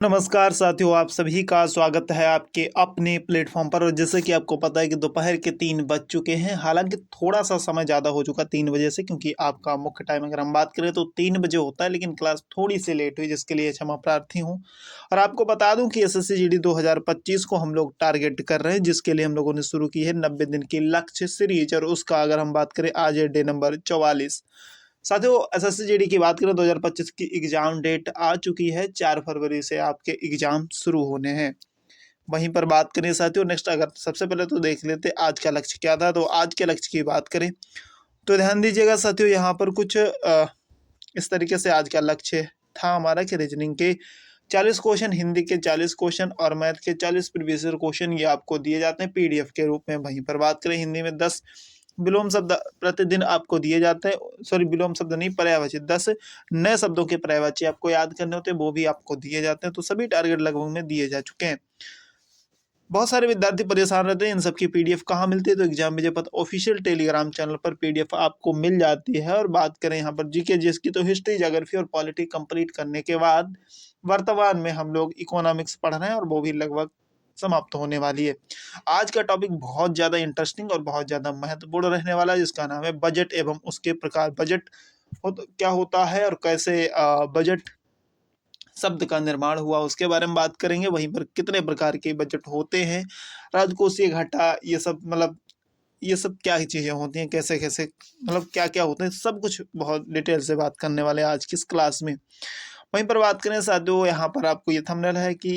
नमस्कार साथियों, आप सभी का स्वागत है आपके अपने प्लेटफॉर्म पर। और जैसे कि आपको पता है कि दोपहर के 3 बज चुके हैं। हालांकि थोड़ा सा समय ज़्यादा हो चुका 3 बजे से, क्योंकि आपका मुख्य टाइम अगर हम बात करें तो 3 बजे होता है, लेकिन क्लास थोड़ी सी लेट हुई, जिसके लिए क्षमा प्रार्थी हूँ। और आपको बता दूं कि एसएससी जीडी 2025 को हम लोग टारगेट कर रहे हैं, जिसके लिए हम लोगों ने शुरू की है 90 दिन की लक्ष्य सीरीज। और उसका अगर हम बात करें, आज है डे नंबर 44। साथियों, एसएससी जीडी की बात करें 2025 की एग्जाम डेट आ चुकी है। 4 फरवरी से आपके एग्जाम शुरू होने हैं। वहीं पर बात करें साथियों, नेक्स्ट अगर सबसे पहले तो देख लेते आज का लक्ष्य क्या था। तो आज के लक्ष्य की बात करें तो ध्यान दीजिएगा साथियों, यहाँ पर कुछ इस तरीके से आज का लक्ष्य था हमारा कि रीजनिंग के 40 क्वेश्चन, हिंदी के 40 क्वेश्चन और मैथ के 40 प्रीवियस ईयर क्वेश्चन ये आपको दिए जाते हैं पीडीएफ के रूप में। वहीं पर बात करें हिंदी में 10 विलोम शब्द प्रतिदिन आपको दिए जाते हैं। सॉरी, विलोम शब्द नहीं, पर्यायवाची 10 नए शब्दों के पर्यायवाची आपको याद करने होते हैं, वो भी आपको दिए जाते हैं। तो सभी टारगेट लगभग में दिए जा चुके हैं। बहुत सारे विद्यार्थी परेशान रहते हैं इन सब की पीडीएफ कहाँ मिलती है। तो एग्जाम विजय पथ ऑफिशियल टेलीग्राम चैनल पर पीडीएफ आपको मिल जाती है। और बात करें यहाँ पर जीके जिसकी, तो हिस्ट्री, ज्योग्राफी और पॉलिटी कंप्लीट करने के बाद वर्तमान में हम लोग इकोनॉमिक्स पढ़ रहे हैं, और वो भी लगभग समाप्त होने वाली है। आज का टॉपिक बहुत ज़्यादा इंटरेस्टिंग और बहुत ज़्यादा महत्वपूर्ण रहने वाला है, जिसका नाम है बजट एवं उसके प्रकार। बजट क्या होता है और कैसे बजट शब्द का निर्माण हुआ, उसके बारे में बात करेंगे। वहीं पर कितने प्रकार के बजट होते हैं, राजकोषीय घाटा, ये सब मतलब ये सब क्या चीज़ें होती हैं, कैसे कैसे मतलब क्या क्या होते हैं, सब कुछ बहुत डिटेल से बात करने वाले हैं आज की इस क्लास में। वहीं पर बात करें साथियों, यहाँ पर आपको ये थंबनेल है कि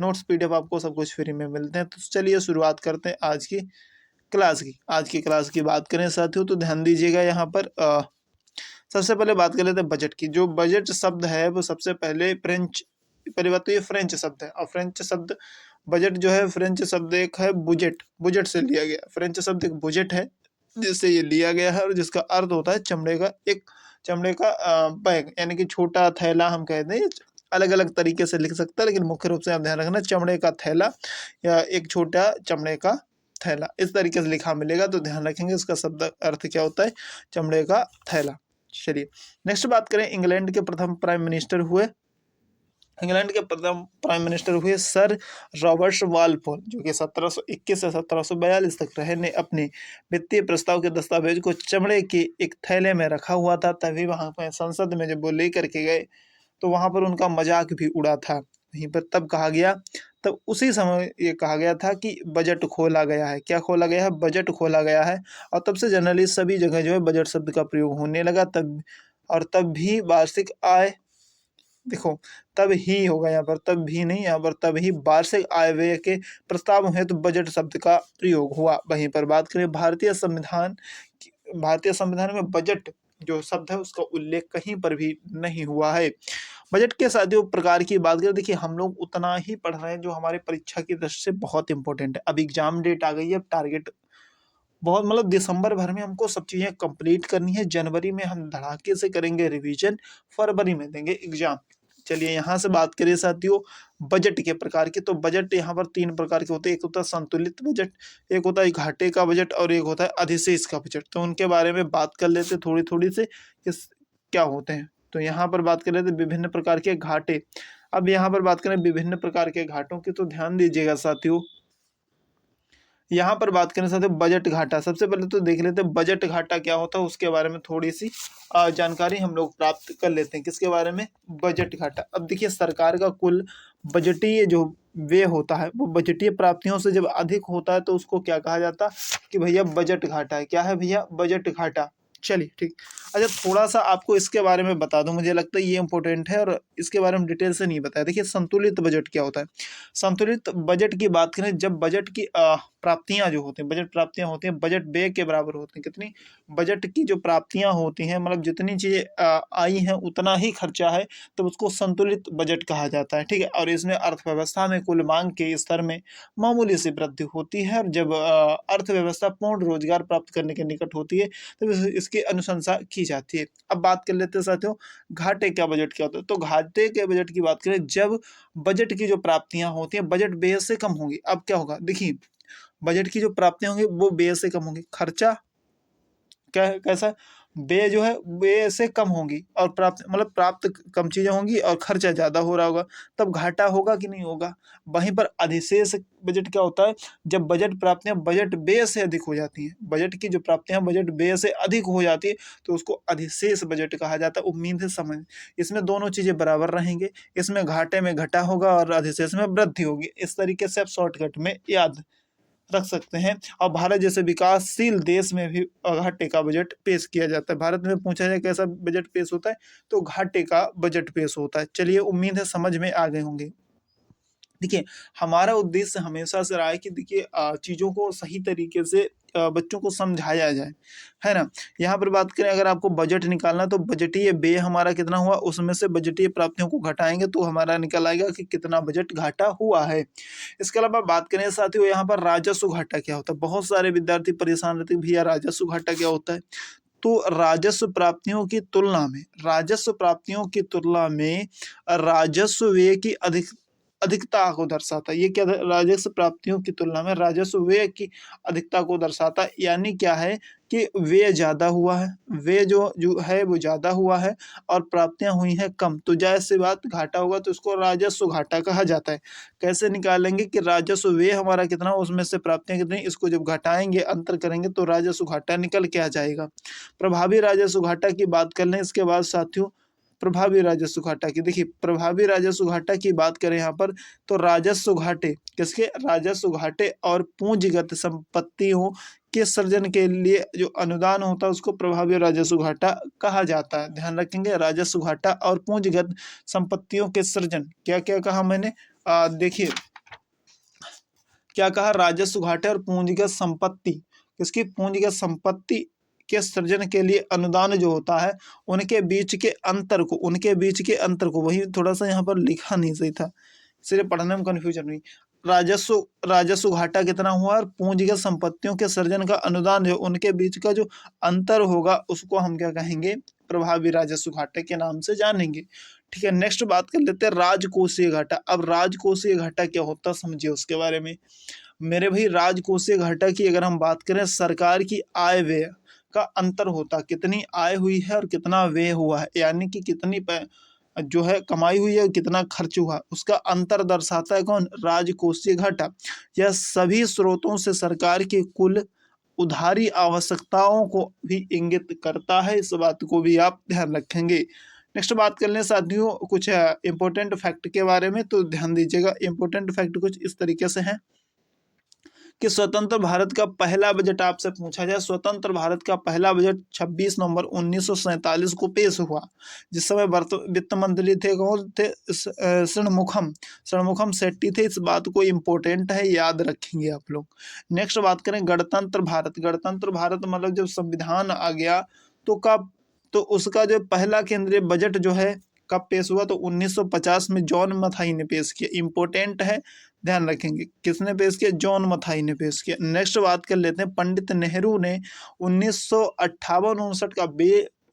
नोट्स पीडीएफ आपको सब कुछ फ्री में मिलते हैं। तो चलिए शुरुआत करते हैं आज की क्लास की। आज की क्लास की बात करें साथियों, तो ध्यान दीजिएगा यहाँ पर सबसे पहले बात कर लेते हैं बजट की। जो बजट शब्द है वो सबसे पहले फ्रेंच परिवर्तित, ये फ्रेंच शब्द है। और फ्रेंच शब्द बजट जो है, फ्रेंच शब्द एक है बुजेट, बुजेट से लिया गया। फ्रेंच शब्द एक बुजेट है जिससे ये लिया गया है, और जिसका अर्थ होता है चमड़े का एक चमड़े का बैग, यानी कि छोटा थैला हम कहते हैं। अलग अलग तरीके से लिख सकता है, लेकिन मुख्य रूप से आप ध्यान रखना, चमड़े का थैला या एक छोटा चमड़े का थैला, इस तरीके से लिखा मिलेगा। तो ध्यान रखेंगे इसका शब्द अर्थ क्या होता है, चमड़े का थैला। चलिए नेक्स्ट बात करें, इंग्लैंड के प्रथम प्राइम मिनिस्टर हुए, इंग्लैंड के प्रथम प्राइम मिनिस्टर हुए सर रॉबर्ट वालपोल, जो कि 1721 से 1742 तक रहे। ने अपने वित्तीय प्रस्ताव के दस्तावेज को चमड़े के एक थैले में रखा हुआ था। तभी वहां पर संसद में जब वो लेकर के गए तो वहां पर उनका मजाक भी उड़ा था। वहीं पर तब कहा गया, तब उसी समय ये कहा गया था कि बजट खोला गया है। क्या खोला गया है? बजट खोला गया है। और तब से जनरली सभी जगह जो है बजट शब्द का प्रयोग होने लगा। तब और तब भी वार्षिक आय, देखो तब ही होगा यहाँ पर, तब भी नहीं, यहाँ पर तब ही वार्षिक आय व्यय के प्रस्ताव हेतु तो बजट शब्द का प्रयोग हुआ। वहीं पर बात करें भारतीय संविधान, भारतीय संविधान में बजट जो शब्द है उसका उल्लेख कहीं पर भी नहीं हुआ है। बजट के साथियों प्रकार की बात करें, देखिए हम लोग उतना ही पढ़ रहे हैं जो हमारे परीक्षा की दृष्टि से बहुत इंपॉर्टेंट है। अब एग्जाम डेट आ गई है, अब टारगेट बहुत मतलब दिसंबर भर में हमको सब चीज़ें कंप्लीट करनी है। जनवरी में हम धड़ाके से करेंगे रिवीजन, फरवरी में देंगे एग्जाम। चलिए यहाँ से बात करें साथियों बजट के प्रकार के, तो बजट यहाँ पर 3 प्रकार के होते हैं। एक होता है संतुलित बजट, एक होता है घाटे का बजट, और एक होता है अधिशेष का बजट। तो उनके बारे में बात कर लेते थोड़ी थोड़ी से किस क्या होते हैं। तो यहाँ पर बात कर लेते विभिन्न प्रकार के घाटे। अब यहाँ पर बात करें विभिन्न प्रकार के घाटों की, तो ध्यान दीजिएगा साथियों, यहाँ पर बात करें साथियों बजट घाटा। सबसे पहले तो देख लेते हैं बजट घाटा क्या होता है, उसके बारे में थोड़ी सी जानकारी हम लोग प्राप्त कर लेते हैं। किसके बारे में? बजट घाटा। अब देखिए सरकार का कुल बजटीय जो व्यय होता है वो बजटीय प्राप्तियों से जब अधिक होता है तो उसको क्या कहा जाता है कि भैया बजट घाटा है। क्या है भैया? बजट घाटा। चलिए ठीक। अच्छा थोड़ा सा आपको इसके बारे में बता दूं, मुझे लगता है ये इंपॉर्टेंट है और इसके बारे में डिटेल से नहीं बताया। देखिए संतुलित बजट क्या होता है। संतुलित बजट की बात करें, जब बजट की प्राप्तियां जो होती हैं, बजट प्राप्तियां होती हैं बजट व्यय के बराबर होती हैं। कितनी? बजट की जो प्राप्तियां होती हैं, मतलब जितनी चीजें आई हैं उतना ही खर्चा है, तो उसको संतुलित बजट कहा जाता है। ठीक है। और इसमें अर्थव्यवस्था में कुल मांग के स्तर में मामूली सी वृद्धि होती है। और जब अर्थव्यवस्था पूर्ण रोजगार प्राप्त करने के निकट होती है तो इसकी अनुशंसा की जाती है। अब बात कर लेते हैं साथियों घाटे का बजट क्या होता है। तो घाटे के बजट की बात करें, जब बजट की जो प्राप्तियां होती हैं बजट व्यय से कम होंगी। अब क्या होगा? देखिए बजट की जो प्राप्तियां होंगी वो व्यय से कम होंगी। खर्चा क्या है? कैसा? व्यय जो है व्यय से कम होंगी और प्राप्त मतलब प्राप्त कम चीजें होंगी और खर्चा ज्यादा हो रहा होगा, तब घाटा होगा कि नहीं होगा। वहीं पर अधिशेष बजट क्या होता है, जब बजट प्राप्तियां बजट व्यय से अधिक हो जाती हैं, बजट की जो प्राप्तियां बजट व्यय से अधिक हो जाती है तो उसको अधिशेष बजट कहा जाता है। उम्मीद है समझ, इसमें दोनों चीजें बराबर रहेंगे, इसमें घाटे में घटा होगा और अधिशेष में वृद्धि होगी। इस तरीके से आप शॉर्टकट में याद रख सकते हैं। और भारत जैसे विकासशील देश में भी घाटे का बजट पेश किया जाता है। भारत में पूछा जाए कैसा बजट पेश होता है, तो घाटे का बजट पेश होता है। चलिए, उम्मीद है समझ में आ गए होंगे। देखिए, हमारा उद्देश्य हमेशा से रहा है कि देखिए चीज़ों को सही तरीके से बच्चों को समझाया जाए, है ना। यहाँ पर बात करें, अगर आपको बजट निकालना तो बजटीय व्यय हमारा कितना हुआ, उसमें से बजटीय प्राप्तियों को घटाएंगे तो हमारा निकल आएगा कि कितना बजट घाटा हुआ है। इसके अलावा बात करें साथियों, यहाँ पर राजस्व घाटा क्या होता है। बहुत सारे विद्यार्थी परेशान रहते हैं, भैया राजस्व घाटा क्या होता है। तो राजस्व प्राप्तियों की तुलना में, राजस्व प्राप्तियों की तुलना में राजस्व व्यय की अधिकता को दर्शाता है। ये क्या, राजस्व प्राप्तियों की तुलना में राजस्व व्यय की अधिकता को दर्शाता है। यानी क्या है कि व्यय ज्यादा हुआ है, व्यय जो जो है वो ज्यादा हुआ है और प्राप्तियां हुई हैं कम, तो जाहिर सी बात घाटा होगा, तो इसको राजस्व घाटा कहा जाता है। कैसे निकालेंगे कि राजस्व व्यय हमारा कितना हो, उसमें से प्राप्तियां कितनी, इसको जब घटाएंगे अंतर करेंगे तो राजस्व घाटा निकल के आ जाएगा। प्रभावी राजस्व घाटा की बात कर लें इसके बाद साथियों, प्रभावी राजस्व घाटा की, देखिए प्रभावी राजस्व घाटा की बात करें यहाँ पर, तो राजस्व घाटे किसके, राजस्व घाटे और पूंजीगत संपत्तियों के सृजन के लिए जो अनुदान होता है उसको प्रभावी राजस्व घाटा कहा जाता है। ध्यान रखेंगे, राजस्व घाटा और पूंजीगत संपत्तियों के सृजन, क्या क्या कहा मैंने, देखिए क्या कहा, राजस्व घाटे और पूंजीगत संपत्ति, किसकी, पूंजीगत संपत्ति के सृजन के लिए अनुदान जो होता है उनके बीच के अंतर को, उनके बीच के अंतर को, वही थोड़ा सा यहाँ पर लिखा नहीं सही था, इसलिए पढ़ने में कंफ्यूजन हुई। राजस्व राजस्व घाटा कितना हुआ और पूंजीगत संपत्तियों के सृजन का अनुदान जो उनके बीच का जो अंतर होगा उसको हम क्या कहेंगे, प्रभावी राजस्व घाटे के नाम से जानेंगे। ठीक है, नेक्स्ट बात कर लेते हैं राजकोषीय घाटा। अब राजकोषीय घाटा क्या होता है समझिए उसके बारे में। मेरे भाई, राजकोषीय घाटा की अगर हम बात करें, सरकार की आय व्यय का अंतर होता, कितनी आय हुई है और कितना व्यय हुआ है, यानी कि कितनी जो है कमाई हुई है और कितना खर्च हुआ, उसका अंतर दर्शाता है कौन, राजकोषीय घाटा। यह सभी स्रोतों से सरकार की कुल उधारी आवश्यकताओं को भी इंगित करता है, इस बात को भी आप ध्यान रखेंगे। नेक्स्ट बात कर लें साथियों कुछ इंपॉर्टेंट फैक्ट के बारे में, तो ध्यान दीजिएगा। इंपॉर्टेंट फैक्ट कुछ इस तरीके से हैं कि स्वतंत्र भारत का पहला बजट आपसे पूछा जाए, स्वतंत्र भारत का पहला बजट 26 नवंबर 1947 को पेश हुआ, जिस समय वित्त मंत्री थे कौन थे, षणमुखम शेट्टी थे। इस बात को इम्पोर्टेंट है, याद रखेंगे आप लोग। नेक्स्ट बात करें गणतंत्र भारत, गणतंत्र भारत मतलब जब संविधान आ गया तो कब, तो उसका जो पहला केंद्रीय बजट जो है कब पेश हुआ, तो 1950 में जॉन मथाई ने पेश किया। इंपॉर्टेंट है, ध्यान रखेंगे, किसने पेश किया, जॉन मथाई ने पेश किया। नेक्स्ट बात कर लेते हैं, पंडित नेहरू ने 1958-59 का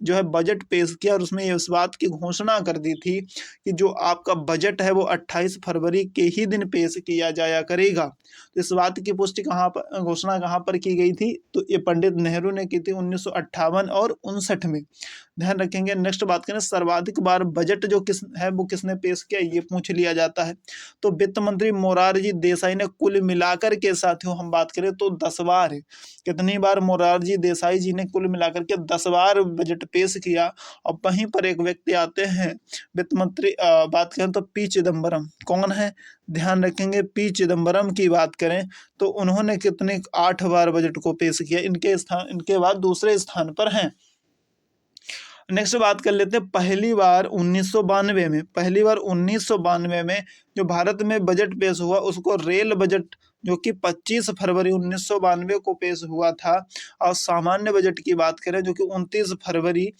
जो है बजट पेश किया और उसमें इस बात की घोषणा कर दी थी कि जो आपका बजट है वो 28 फरवरी के ही दिन पेश किया जाया करेगा। तो इस बात की पुष्टि कहाँ पर, घोषणा कहाँ पर की गई थी, तो ये पंडित नेहरू ने की थी 1958 और 59 में। ध्यान रखेंगे। नेक्स्ट बात करें, सर्वाधिक बार बजट जो किस है वो किसने पेश किया, ये पूछ लिया जाता है। तो वित्त मंत्री मोरारजी देसाई ने कुल मिलाकर के, साथियों हम बात करें तो 10 बार, कितनी बार मोरारजी देसाई जी ने कुल मिलाकर के 10 बार बजट पेश किया। और वहीं पर एक व्यक्ति आते हैं वित्त मंत्री, बात करें तो पी चिदम्बरम, कौन है, ध्यान रखेंगे पी चिदम्बरम की बात करें तो उन्होंने कितने 8 बार बजट को पेश किया। इनके बाद दूसरे स्थान पर हैं। नेक्स्ट बात कर लेते हैं, पहली बार 1992 में, पहली बार 1992 में जो भारत में बजट पेश हुआ उसको रेल बजट, जो कि 25 फरवरी 1992 को पेश हुआ था। और सामान्य बजट की बात करें जो कि 29 फरवरी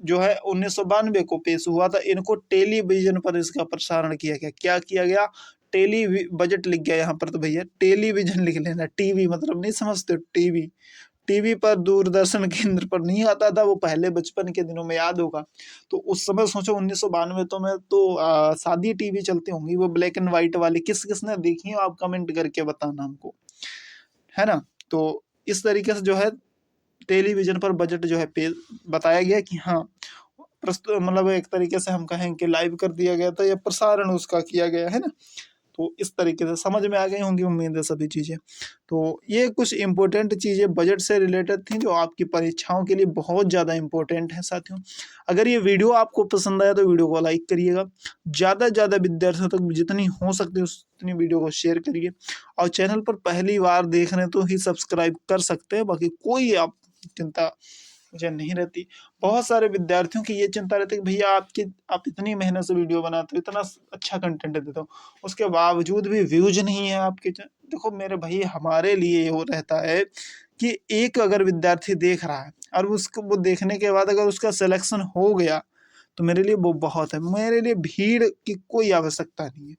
जो है 1992 को पेश हुआ था। इनको टेलीविजन पर इसका प्रसारण किया गया। क्या किया गया, बजट लिख गया यहाँ पर, तो भैया टेलीविजन लिख लेना, टीवी मतलब नहीं समझते, टीवी, टीवी पर दूरदर्शन केंद्र पर नहीं आता था वो, पहले बचपन के दिनों में याद होगा। तो उस समय सोचो 1992 तो में तो सादी टीवी चलती होंगी, वो ब्लैक एंड व्हाइट वाली, किस किसने देखी हो आप कमेंट करके बताना हमको, है ना। तो इस तरीके से जो है टेलीविज़न पर बजट जो है पे बताया गया कि हाँ प्रस्तुत, मतलब एक तरीके से हम कहें कि लाइव कर दिया गया था या प्रसारण उसका किया गया है ना। तो इस तरीके से समझ में आ गई होंगी उम्मीद है सभी चीज़ें। तो ये कुछ इम्पोर्टेंट चीज़ें बजट से रिलेटेड थी जो आपकी परीक्षाओं के लिए बहुत ज़्यादा इम्पोर्टेंट है साथियों। अगर ये वीडियो आपको पसंद आया तो वीडियो को लाइक करिएगा, ज़्यादा से ज़्यादा विद्यार्थियों तक जितनी हो सकती है उतनी वीडियो को शेयर करिए, और चैनल पर पहली बार देख रहे हैं तो ही सब्सक्राइब कर सकते हैं, बाकी कोई आप चिंता मुझे नहीं रहती। बहुत सारे विद्यार्थियों की ये चिंता रहती है कि भैया आप इतनी मेहनत से वीडियो बनाते हो, इतना अच्छा कंटेंट देते हो, उसके बावजूद भी व्यूज नहीं है आपके। देखो मेरे भाई, हमारे लिए ये हो रहता है कि एक अगर विद्यार्थी देख रहा है और उसको वो देखने के बाद अगर उसका सिलेक्शन हो गया तो मेरे लिए वो बहुत है। मेरे लिए भीड़ की कोई आवश्यकता नहीं है,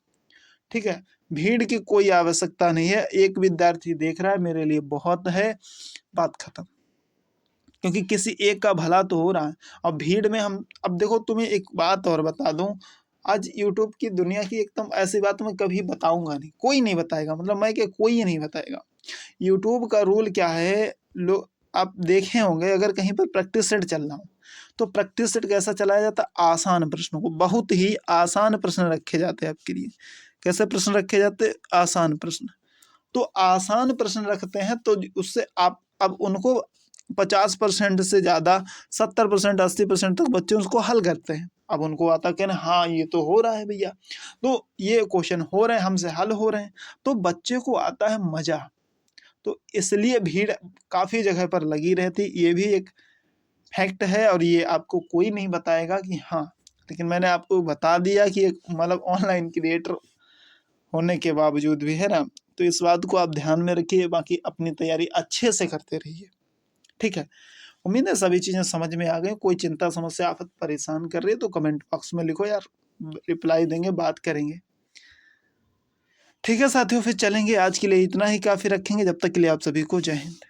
ठीक है, भीड़ की कोई आवश्यकता नहीं है। एक विद्यार्थी देख रहा है मेरे लिए बहुत है, बात खत्म। क्योंकि किसी एक का भला तो हो रहा है। और भीड़ में हम, अब देखो तुम्हें एक बात और बता दूं, आज यूट्यूब की दुनिया की एकदम ऐसी बात मैं कभी बताऊंगा नहीं, कोई नहीं बताएगा, मतलब मैं क्या, कोई नहीं बताएगा। यूट्यूब का रूल क्या है, लोग आप देखे होंगे, अगर कहीं पर प्रैक्टिस सेट चल रहा हो तो प्रैक्टिस सेट कैसा चलाया जाता है, आसान प्रश्नों को, बहुत ही आसान प्रश्न रखे जाते हैं आपके लिए। कैसे प्रश्न रखे जाते हैं, आसान प्रश्न। तो आसान प्रश्न रखते हैं तो उससे आप अब उनको 50% से ज़्यादा 70% 80% तक बच्चे उसको हल करते हैं। अब उनको आता कहना हाँ ये तो हो रहा है भैया, तो ये क्वेश्चन हो रहे हैं हमसे, हल हो रहे हैं, तो बच्चे को आता है मज़ा। तो इसलिए भीड़ काफ़ी जगह पर लगी रहती, ये भी एक फैक्ट है और ये आपको कोई नहीं बताएगा कि हाँ, लेकिन मैंने आपको बता दिया कि एक मतलब ऑनलाइन क्रिएटर होने के बावजूद भी, है ना। तो इस बात को आप ध्यान में रखिए, बाकी अपनी तैयारी अच्छे से करते रहिए, ठीक है। उम्मीद है सभी चीज़ें समझ में आ गई। कोई चिंता समस्या आफत परेशान कर रही है तो कमेंट बॉक्स में लिखो यार, रिप्लाई देंगे, बात करेंगे, ठीक है साथियों। फिर चलेंगे, आज के लिए इतना ही काफ़ी रखेंगे। जब तक के लिए आप सभी को जय हिंद।